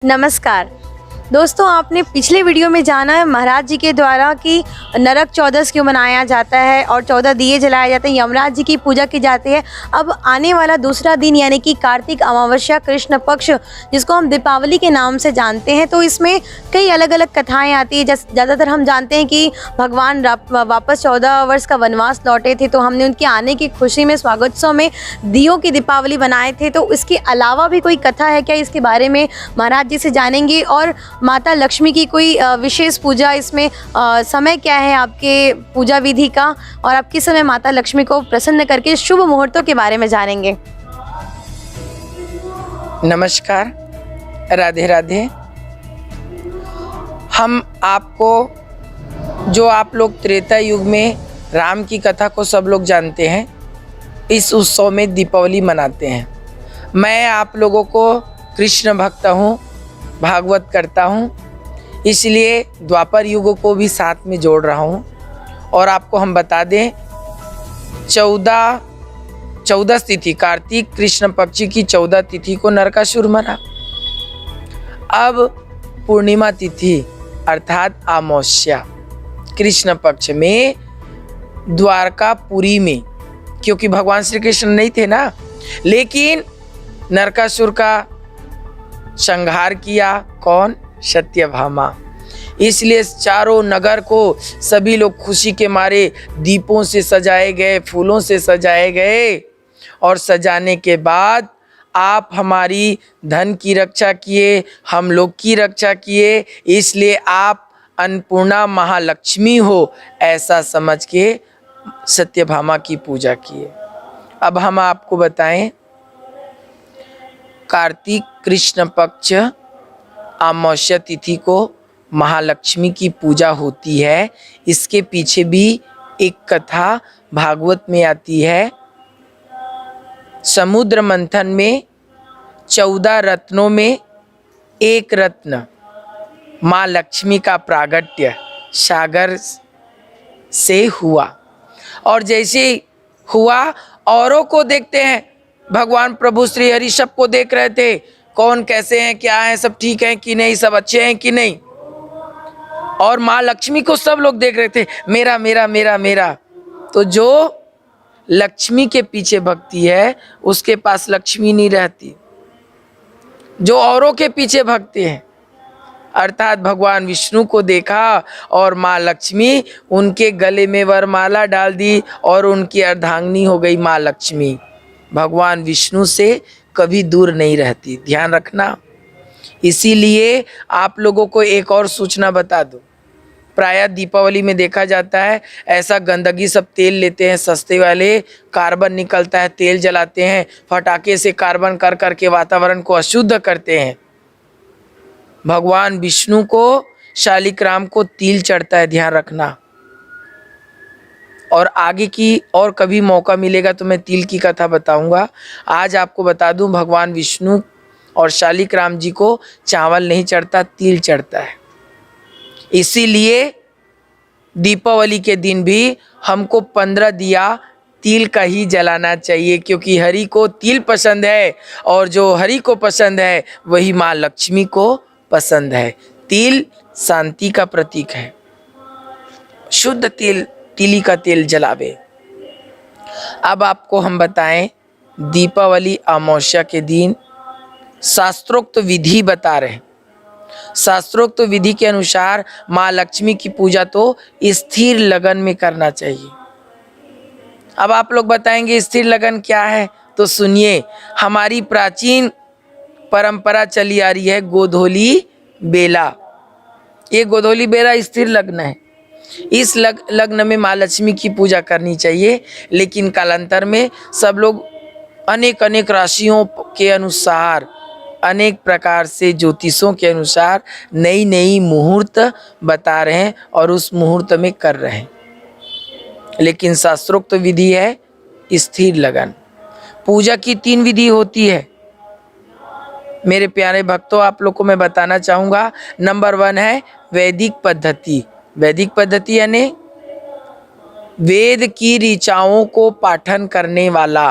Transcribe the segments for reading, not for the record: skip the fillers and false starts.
नमस्कार दोस्तों, आपने पिछले वीडियो में जाना है महाराज जी के द्वारा कि नरक चौदस क्यों मनाया जाता है और 14 दिए जलाए जाते हैं, यमराज जी की पूजा की जाती है। अब आने वाला दूसरा दिन यानी कि कार्तिक अमावस्या कृष्ण पक्ष, जिसको हम दीपावली के नाम से जानते हैं, तो इसमें कई अलग अलग कथाएं आती है। ज़्यादातर हम जानते हैं कि भगवान वापस 14 वर्ष का वनवास लौटे थे, तो हमने उनके आने की खुशी में स्वागतोत्सव में दियों की दीपावली बनाए थे। तो इसके अलावा भी कोई कथा है क्या, इसके बारे में महाराज जी से जानेंगे। और माता लक्ष्मी की कोई विशेष पूजा, इसमें समय क्या है आपके पूजा विधि का, और आप किस समय माता लक्ष्मी को प्रसन्न करके शुभ मुहूर्तों के बारे में जानेंगे। नमस्कार, राधे राधे। हम आपको, जो आप लोग त्रेता युग में राम की कथा को सब लोग जानते हैं, इस उत्सव में दीपावली मनाते हैं। मैं आप लोगों को कृष्ण भक्त हूँ, भागवत करता हूँ, इसलिए द्वापर युग को भी साथ में जोड़ रहा हूँ। और आपको हम बता दें, 14 तिथि कार्तिक कृष्ण पक्षी की 14 तिथि को नरकासुर मरा। अब पूर्णिमा तिथि अर्थात अमावस्या कृष्ण पक्ष में द्वारकापुरी में, क्योंकि भगवान श्री कृष्ण नहीं थे ना, लेकिन नरकासुर का संहार किया कौन? सत्यभामा। इसलिए चारों नगर को सभी लोग खुशी के मारे दीपों से सजाए गए, फूलों से सजाए गए। और सजाने के बाद आप हमारी धन की रक्षा किए, हम लोग की रक्षा किए, इसलिए आप अन्नपूर्णा महालक्ष्मी हो, ऐसा समझ के सत्यभामा की पूजा किए। अब हम आपको बताएं, कार्तिक कृष्ण पक्ष अमावस्या तिथि को महालक्ष्मी की पूजा होती है। इसके पीछे भी एक कथा भागवत में आती है। समुद्र मंथन में 14 रत्नों में एक रत्न माँ लक्ष्मी का प्रागट्य सागर से हुआ, और जैसे हुआ औरों को देखते हैं, भगवान प्रभु श्री हरि सबको देख रहे थे, कौन कैसे हैं, क्या हैं, सब ठीक हैं कि नहीं, सब अच्छे हैं कि नहीं। और माँ लक्ष्मी को सब लोग देख रहे थे, मेरा मेरा मेरा मेरा। तो जो लक्ष्मी के पीछे भक्ति है, उसके पास लक्ष्मी नहीं रहती। जो औरों के पीछे भक्ति है, अर्थात भगवान विष्णु को देखा और माँ लक्ष्मी, उनके गले में वरमाला डाल दी और उनकी अर्धांगिनी हो गई माँ लक्ष्मी। भगवान विष्णु से कभी दूर नहीं रहती, ध्यान रखना। इसीलिए आप लोगों को एक और सूचना बता दूं, प्रायः दीपावली में देखा जाता है ऐसा गंदगी, सब तेल लेते हैं सस्ते वाले, कार्बन निकलता है, तेल जलाते हैं, फटाके से कार्बन कर करके वातावरण को अशुद्ध करते हैं। भगवान विष्णु को, शालिग्राम को तिल चढ़ता है, ध्यान रखना। और आगे की और कभी मौका मिलेगा तो मैं तिल की कथा बताऊंगा। आज आपको बता दूं, भगवान विष्णु और शालिग्राम जी को चावल नहीं चढ़ता, तिल चढ़ता है। इसीलिए दीपावली के दिन भी हमको 15 दिया तिल का ही जलाना चाहिए, क्योंकि हरि को तिल पसंद है, और जो हरि को पसंद है वही माँ लक्ष्मी को पसंद है। तिल शांति का प्रतीक है, शुद्ध तिली का तेल जलावे। अब आपको हम बताएं, दीपावली अमावस्या के दिन शास्त्रोक्त विधि बता रहे हैं। शास्त्रोक्त विधि के अनुसार माँ लक्ष्मी की पूजा तो स्थिर लगन में करना चाहिए। अब आप लोग बताएंगे स्थिर लगन क्या है, तो सुनिए, हमारी प्राचीन परंपरा चली आ रही है गोधूली बेला। ये गोधूली बेला स्थिर लग्न है। इस लग्न में माँ लक्ष्मी की पूजा करनी चाहिए, लेकिन कालांतर में सब लोग अनेक अनेक राशियों के अनुसार, अनेक प्रकार से ज्योतिषों के अनुसार नई नई मुहूर्त बता रहे हैं और उस मुहूर्त में कर रहे हैं। लेकिन शास्त्रोक्त विधि है स्थिर लगन। पूजा की 3 विधि होती है मेरे प्यारे भक्तों, आप लोग को मैं बताना चाहूँगा। नंबर 1 है वैदिक पद्धति। वैदिक पद्धति यानी वेद की ऋचाओं को पाठन करने वाला।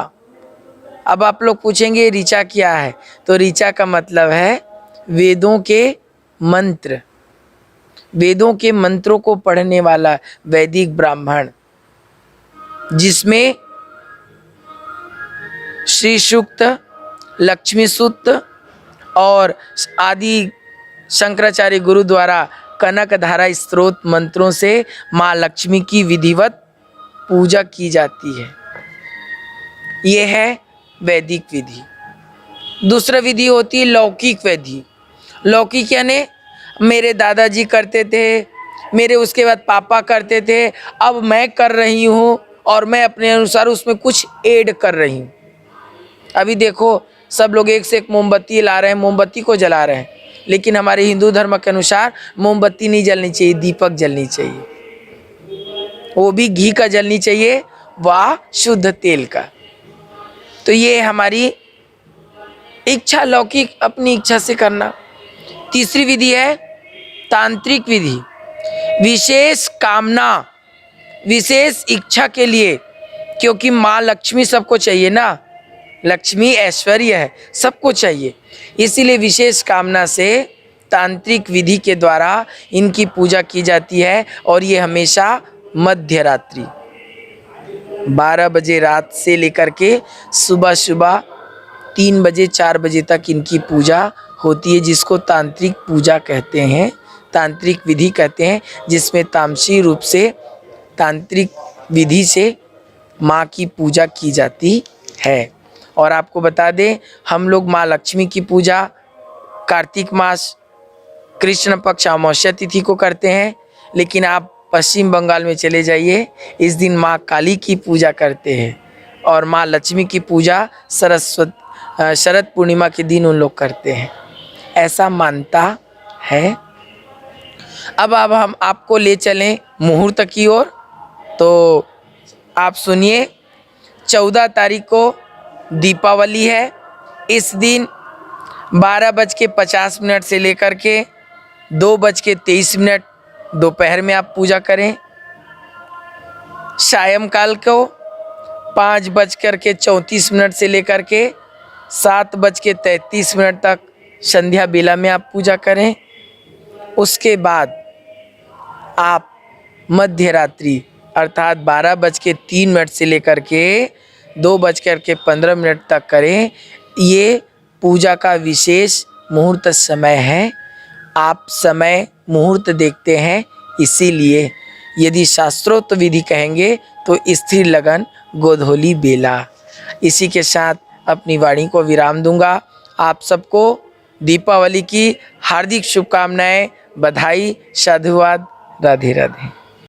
अब आप लोग पूछेंगे ऋचा क्या है, तो ऋचा का मतलब है वेदों के मंत्र, वेदों के मंत्रों को पढ़ने वाला वैदिक ब्राह्मण, जिसमें श्री सूक्त, लक्ष्मी सूक्त और आदि शंकराचार्य गुरु द्वारा कनकधारा स्त्रोत मंत्रों से माँ लक्ष्मी की विधिवत पूजा की जाती है। यह है वैदिक विधि। दूसरा विधि होती है लौकिक विधि। लौकिक यानी मेरे दादाजी करते थे, मेरे उसके बाद पापा करते थे, अब मैं कर रही हूँ और मैं अपने अनुसार उसमें कुछ ऐड कर रही हूँ। अभी देखो सब लोग एक से एक मोमबत्ती ला रहे हैं, मोमबत्ती को जला रहे हैं, लेकिन हमारे हिंदू धर्म के अनुसार मोमबत्ती नहीं जलनी चाहिए, दीपक जलनी चाहिए, वो भी घी का जलनी चाहिए, वह शुद्ध तेल का। तो ये हमारी इच्छा, लौकिक अपनी इच्छा से करना। तीसरी विधि है तांत्रिक विधि। विशेष कामना, विशेष इच्छा के लिए, क्योंकि माँ लक्ष्मी सबको चाहिए ना, लक्ष्मी ऐश्वर्य है, सबको चाहिए, इसीलिए विशेष कामना से तांत्रिक विधि के द्वारा इनकी पूजा की जाती है। और ये हमेशा मध्य रात्रि 12 बजे रात से लेकर के सुबह 3 बजे 4 बजे तक इनकी पूजा होती है, जिसको तांत्रिक पूजा कहते हैं, तांत्रिक विधि कहते हैं, जिसमें तामसी रूप से तांत्रिक विधि से माँ की पूजा की जाती है। और आपको बता दें, हम लोग माँ लक्ष्मी की पूजा कार्तिक मास कृष्ण पक्ष अमावस्या तिथि को करते हैं, लेकिन आप पश्चिम बंगाल में चले जाइए, इस दिन माँ काली की पूजा करते हैं और माँ लक्ष्मी की पूजा शरद पूर्णिमा के दिन उन लोग करते हैं, ऐसा मानता है। अब हम आपको ले चलें मुहूर्त की ओर, तो आप सुनिए। 14 तारीख को दीपावली है। इस दिन 12:50 से लेकर के 2:23 दोपहर में आप पूजा करें। सायंकाल को 5:34 से लेकर के 7:33 तक संध्या बेला में आप पूजा करें। उसके बाद आप मध्य रात्रि अर्थात 12:03 से लेकर के 2:15 तक करें। ये पूजा का विशेष मुहूर्त समय है। आप समय मुहूर्त देखते हैं, इसीलिए यदि शास्त्रोक्त विधि कहेंगे तो स्थिर लगन गोधूली बेला। इसी के साथ अपनी वाणी को विराम दूंगा। आप सबको दीपावली की हार्दिक शुभकामनाएं, बधाई, साधुवाद, राधे राधे।